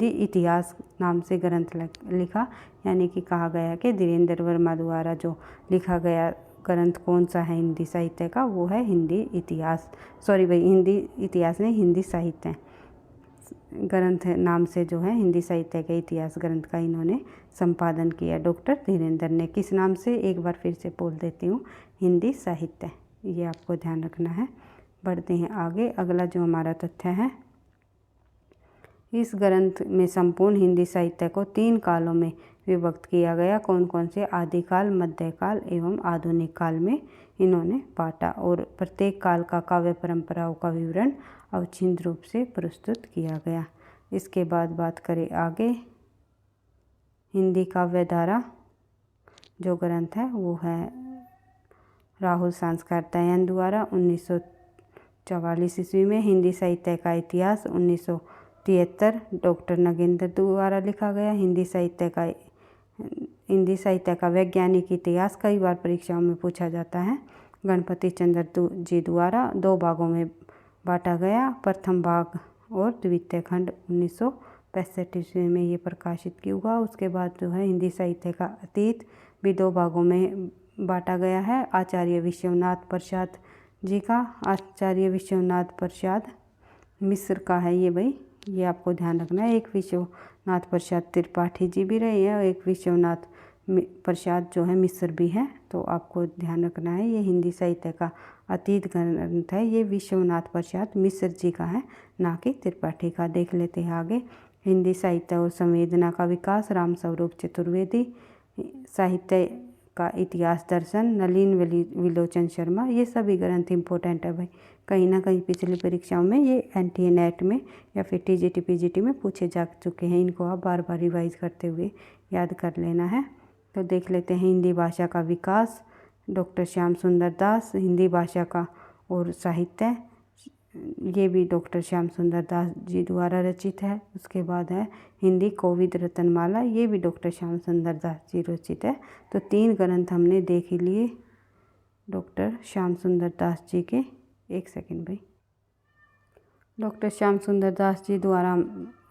इतिहास नाम से ग्रंथ लिखा। यानी कि कहा गया कि धीरेन्द्र वर्मा द्वारा जो लिखा गया ग्रंथ कौन सा है हिंदी साहित्य का, वो है हिंदी इतिहास, हिंदी इतिहास नहीं, हिंदी साहित्य ग्रंथ नाम से जो है हिंदी साहित्य के इतिहास ग्रंथ का इन्होंने संपादन किया डॉक्टर धीरेन्द्र ने। किस नाम से, एक बार फिर से बोल देती हूँ, हिंदी साहित्य, ये आपको ध्यान रखना है। बढ़ते हैं आगे। अगला जो हमारा तथ्य है, इस ग्रंथ में संपूर्ण हिंदी साहित्य को 3 कालों में विभक्त किया गया। कौन कौन से, आदिकाल, मध्यकाल एवं आधुनिक काल में इन्होंने बांटा, और प्रत्येक काल का काव्य परंपराओं का विवरण अवच्छिन्न रूप से प्रस्तुत किया गया। इसके बाद बात करें आगे, हिंदी काव्य धारा जो ग्रंथ है वो है राहुल सांस्कृत्यायन द्वारा 1944 ईस्वी में। हिंदी साहित्य का इतिहास 1973 डॉक्टर नगेंद्र द्वारा लिखा गया। हिंदी साहित्य का वैज्ञानिक इतिहास कई बार परीक्षाओं में पूछा जाता है। गणपति चंद्र जी द्वारा 2 भागों में बांटा गया। प्रथम भाग और द्वितीय खंड 1965 ईस्वी में ये प्रकाशित किया हुआ। उसके बाद जो है हिंदी साहित्य का अतीत भी 2 भागों में बांटा गया है। आचार्य विश्वनाथ प्रसाद जी का, आचार्य विश्वनाथ प्रसाद मिस्र का है ये भाई, ये आपको ध्यान रखना है। एक विश्वनाथ प्रसाद त्रिपाठी जी भी रहे हैं और एक विश्वनाथ प्रसाद जो है मिस्र भी है, तो आपको ध्यान रखना है। ये हिंदी साहित्य का अतीत ग्रंथ है, ये विश्वनाथ प्रसाद मिस्र जी का है, ना कि त्रिपाठी का। देख लेते हैं आगे, हिंदी साहित्य और संवेदना का विकास राम स्वरूप चतुर्वेदी। साहित्य का इतिहास दर्शन नलिन विलोचन शर्मा। ये सभी ग्रंथ इम्पोर्टेंट है भाई, कहीं ना कहीं पिछली परीक्षाओं में ये एनटीए नेट में या फिर टीजीटी पीजीटी में पूछे जा चुके हैं। इनको आप बार बार रिवाइज करते हुए याद कर लेना है। तो देख लेते हैं हिंदी भाषा का विकास, डॉक्टर श्याम सुंदर दास। हिंदी भाषा का और साहित्य, ये भी डॉक्टर श्याम सुंदर दास जी द्वारा रचित है। उसके बाद है हिंदी कोविद रत्नमाला, ये भी डॉक्टर श्याम सुंदर दास जी रचित है। तो 3 ग्रंथ हमने देख ही लिए डॉक्टर श्याम सुंदर दास जी के। एक सेकंड भाई, डॉक्टर श्याम सुंदर दास जी द्वारा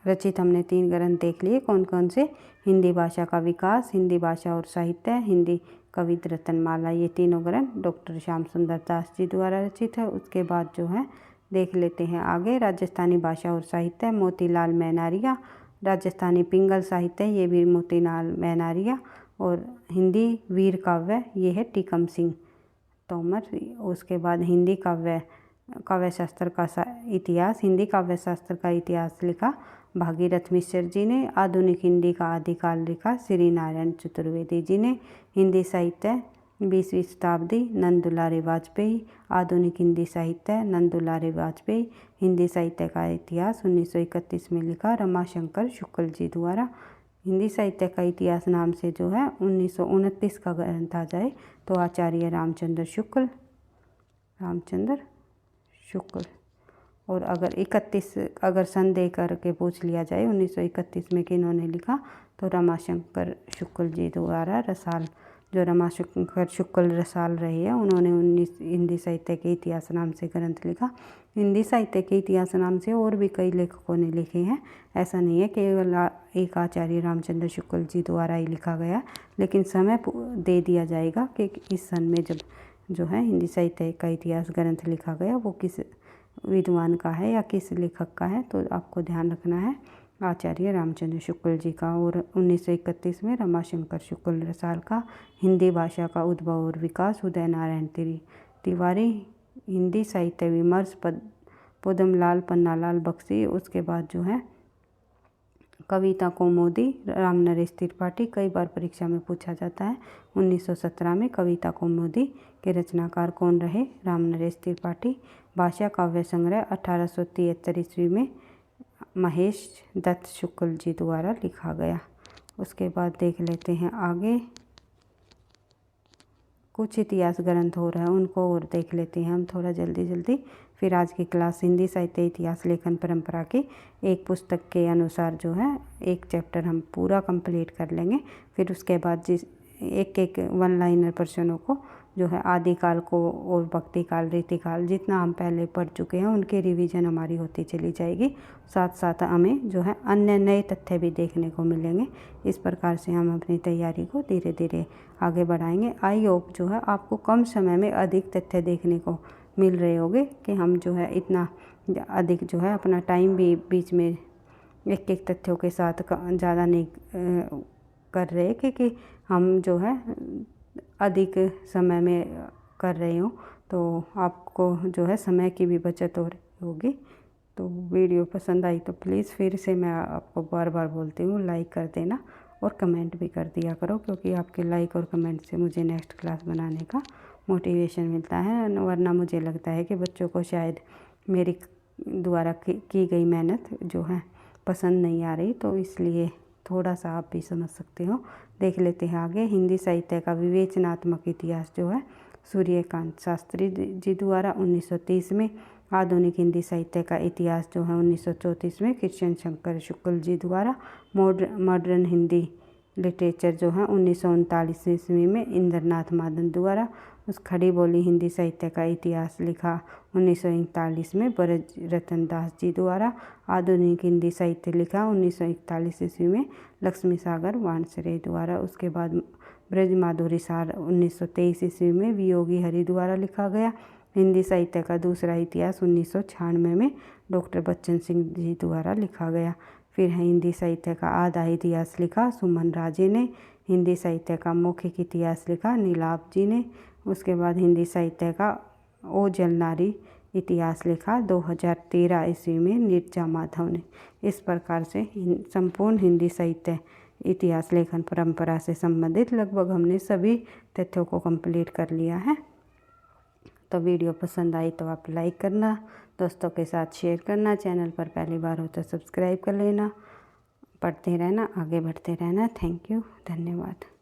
रचित हमने 3 ग्रंथ देख लिए। कौन कौन से, हिंदी भाषा का विकास, हिंदी भाषा और साहित्य, हिंदी कवित रत्नमाला, ये तीनों ग्रंथ डॉक्टर श्याम सुंदर दास जी द्वारा रचित है। उसके बाद जो है देख लेते हैं आगे, राजस्थानी भाषा और साहित्य मोतीलाल मैनारिया। राजस्थानी पिंगल साहित्य, ये भी मोतीलाल मैनारिया। और हिंदी वीर काव्य, ये है टीकम सिंह तोमर। उसके बाद हिंदी काव्य शास्त्र का इतिहास, हिंदी काव्य शास्त्र का इतिहास लिखा भागीरथ मिश्र जी ने। आधुनिक हिंदी का आदिकाल लिखा श्री नारायण चतुर्वेदी जी ने। हिंदी साहित्य 20वीं शताब्दी नंदुलारी वाजपेयी। आधुनिक हिंदी साहित्य नंदुलारी वाजपेयी। हिंदी साहित्य का इतिहास 1931 में लिखा रमाशंकर शुक्ल जी द्वारा। हिंदी साहित्य का इतिहास नाम से जो है 1929 का ग्रंथ आ जाए तो आचार्य रामचंद्र शुक्ल। और अगर 31 अगर संदेह करके पूछ लिया जाए 1931 में किन्होंने लिखा, तो रमाशंकर शुक्ल जी द्वारा रसाल, जो रमाशंकर शुक्ल रसाल रहे हैं, उन्होंने 19 हिंदी साहित्य के इतिहास नाम से ग्रंथ लिखा। हिंदी साहित्य के इतिहास नाम से और भी कई लेखकों ने लिखे हैं, ऐसा नहीं है केवल एक आचार्य रामचंद्र शुक्ल जी द्वारा ही लिखा गया। लेकिन समय दे दिया जाएगा कि इस सन में जब जो है हिंदी साहित्य का इतिहास ग्रंथ लिखा गया वो किस विद्वान का है या किस लेखक का है, तो आपको ध्यान रखना है आचार्य रामचंद्र शुक्ल जी का। और 1931 में रमाशंकर शुक्ल रसाल का। हिंदी भाषा का उद्भव और विकास उदय नारायण तिवारी। हिंदी साहित्य विमर्श पद्मलाल पन्नालाल बख्शी। उसके बाद जो है कविता कौमुदी राम नरेश त्रिपाठी, कई बार परीक्षा में पूछा जाता है। 1917 में कविता कौमुदी के रचनाकार कौन रहे, राम नरेश त्रिपाठी। भाषा काव्य संग्रह 1873 ईस्वी में महेश दत्त शुक्ल जी द्वारा लिखा गया। उसके बाद देख लेते हैं आगे, कुछ इतिहास ग्रंथ हो रहा है उनको और देख लेते हैं हम थोड़ा जल्दी। फिर आज की क्लास हिंदी साहित्य इतिहास लेखन परंपरा की एक पुस्तक के अनुसार जो है एक चैप्टर हम पूरा कंप्लीट कर लेंगे। फिर उसके बाद जिस एक 1 लाइनर प्रश्नों को जो है आदिकाल को और भक्तिकाल, रीतिकाल जितना हम पहले पढ़ चुके हैं उनकी रिवीजन हमारी होती चली जाएगी। साथ साथ हमें जो है अन्य नए तथ्य भी देखने को मिलेंगे। इस प्रकार से हम अपनी तैयारी को धीरे धीरे आगे बढ़ाएंगे। आई होप जो है आपको कम समय में अधिक तथ्य देखने को मिल रहे होंगे कि हम जो है इतना अधिक जो है अपना टाइम भी बीच में एक एक तथ्यों के साथ ज़्यादा नहीं कर रहे क्योंकि हम जो है अधिक समय में कर रहे हो तो आपको जो है समय की भी बचत हो रही होगी। तो वीडियो पसंद आई तो प्लीज़ फिर से मैं आपको बार बार बोलती हूँ लाइक कर देना और कमेंट भी कर दिया करो, क्योंकि आपके लाइक और कमेंट से मुझे नेक्स्ट क्लास बनाने का मोटिवेशन मिलता है। वरना मुझे लगता है कि बच्चों को शायद मेरी द्वारा की गई मेहनत जो है पसंद नहीं आ रही, तो इसलिए थोड़ा सा आप भी समझ सकते हो। देख लेते हैं आगे। हिंदी साहित्य का विवेचनात्मक इतिहास जो है सूर्यकांत शास्त्री जी द्वारा 1930 में। आधुनिक हिंदी साहित्य का इतिहास जो है 1934 में कृष्ण शंकर शुक्ल जी द्वारा। मॉडर्न हिंदी लिटरेचर जो है 1939 ईस्वी में इंद्रनाथ मादन द्वारा। उस खड़ी बोली हिंदी साहित्य का इतिहास लिखा 1941 में ब्रज रतन दास जी द्वारा। आधुनिक हिंदी साहित्य लिखा 1941 ईस्वी में लक्ष्मी सागर वानसरे द्वारा। उसके बाद ब्रज माधुरी सार 1923 ईस्वी में वियोगी हरि द्वारा लिखा गया। हिंदी साहित्य का दूसरा इतिहास 1996 में डॉक्टर बच्चन सिंह जी द्वारा लिखा गया। फिर है हिंदी साहित्य का आधा इतिहास लिखा सुमन राजे ने। हिंदी साहित्य का मौखिक इतिहास लिखा नीलाभ जी ने। उसके बाद हिंदी साहित्य का ओ जलनारी इतिहास लिखा 2013 ईस्वी में नीरजा माधव ने। इस प्रकार से संपूर्ण हिंदी साहित्य इतिहास लेखन परंपरा से संबंधित लगभग हमने सभी तथ्यों को कंप्लीट कर लिया है। तो वीडियो पसंद आई तो आप लाइक करना, दोस्तों के साथ शेयर करना, चैनल पर पहली बार हो तो सब्सक्राइब कर लेना। पढ़ते रहना, आगे बढ़ते रहना। थैंक यू, धन्यवाद।